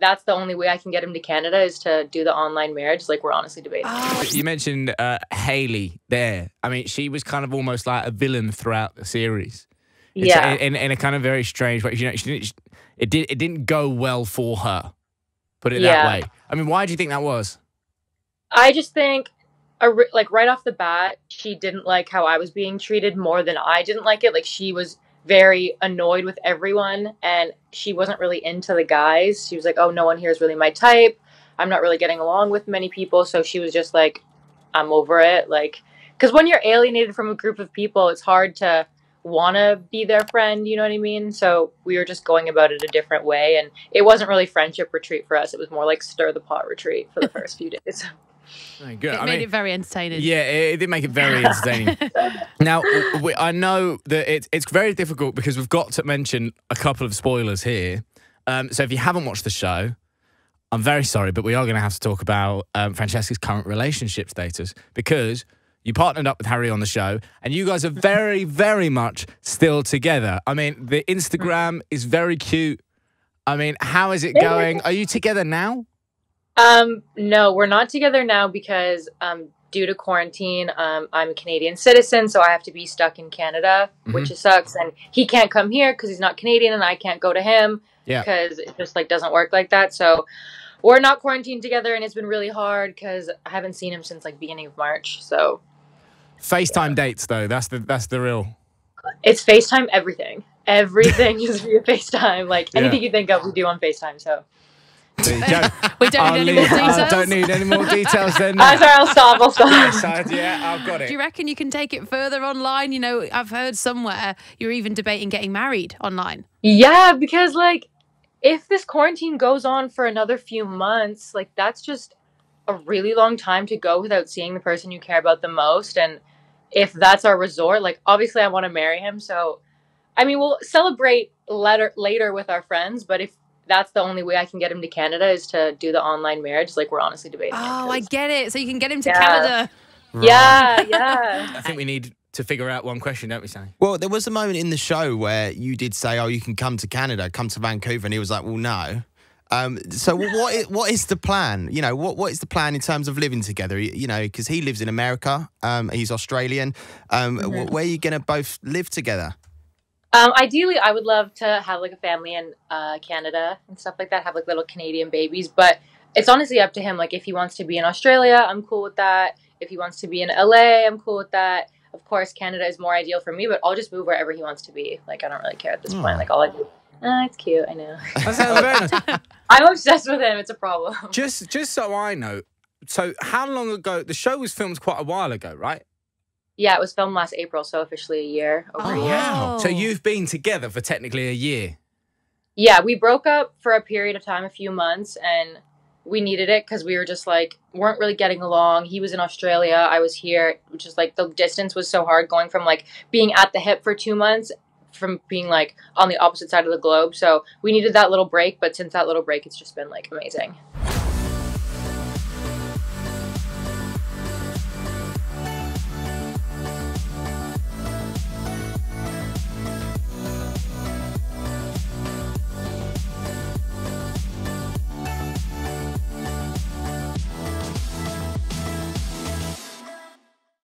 that's the only way I can get him to Canada is to do the online marriage. Like, we're honestly debating. You mentioned Hailey there. I mean, she was kind of almost like a villain throughout the series. Yeah. In a kind of very strange way. You know, it didn't go well for her. Put it that way. I mean, why do you think that was? I just think, like, right off the bat, she didn't like how I was being treated more than I didn't like it. Like, she was very annoyed with everyone, and she wasn't really into the guys. She was like, oh, no one here is really my type. I'm not really getting along with many people. So she was just like, I'm over it. Like, because when you're alienated from a group of people, it's hard to want to be their friend, you know what I mean? So we were just going about it a different way, and it wasn't really friendship retreat for us. It was more like stir the pot retreat for the first few days. Very good. It made it very entertaining. Yeah, it did make it very entertaining. Now, I know that it's very difficult because we've got to mention a couple of spoilers here. So if you haven't watched the show, I'm very sorry, but we are going to have to talk about Francesca's current relationship status, because you partnered up with Harry on the show, and you guys are very, very much still together. I mean, the Instagram is very cute. I mean, how is it going? Are you together now? No, we're not together now because due to quarantine, I'm a Canadian citizen, so I have to be stuck in Canada, which sucks. And he can't come here because he's not Canadian, and I can't go to him because it just like doesn't work like that. So we're not quarantined together, and it's been really hard because I haven't seen him since like beginning of March. So FaceTime dates though, that's the real. It's FaceTime everything. Everything is via FaceTime. Like anything you think of, we do on FaceTime. So there you go. We don't need any more details. I don't need any more details then. I'm sorry, I'll stop. Yeah, I've got it. Do you reckon you can take it further online? You know, I've heard somewhere you're even debating getting married online. Yeah, because like if this quarantine goes on for another few months, like that's just a really long time to go without seeing the person you care about the most. And if that's our resort, like obviously I want to marry him. So, I mean, we'll celebrate later with our friends, but if that's the only way I can get him to Canada is to do the online marriage, like we're honestly debating. Oh, I get it. So you can get him to Canada. Right. Yeah. I think we need to figure out one question, don't we, Sonny? Well, there was a moment in the show where you did say, oh, you can come to Canada, come to Vancouver, and he was like, well, no. So what is the plan? You know, what is the plan in terms of living together? You know, because he lives in America, he's Australian. Where are you going to both live together? Ideally, I would love to have like a family in Canada and stuff like that, have like little Canadian babies, but it's honestly up to him. Like if he wants to be in Australia, I'm cool with that. If he wants to be in LA, I'm cool with that. Of course, Canada is more ideal for me, but I'll just move wherever he wants to be. Like I don't really care at this point. Like all I do. It's cute, I know. That sounds very nice. I'm obsessed with him. It's a problem. Just so I know, so how long ago? The show was filmed quite a while ago, right? Yeah, it was filmed last April, so officially a year. Over a year. Wow. So you've been together for technically a year. Yeah, we broke up for a period of time, a few months, and we needed it because we were just like, weren't really getting along. He was in Australia, I was here, which is like the distance was so hard going from like being at the hip for 2 months from being like on the opposite side of the globe. So we needed that little break, but since that little break, it's just been like amazing.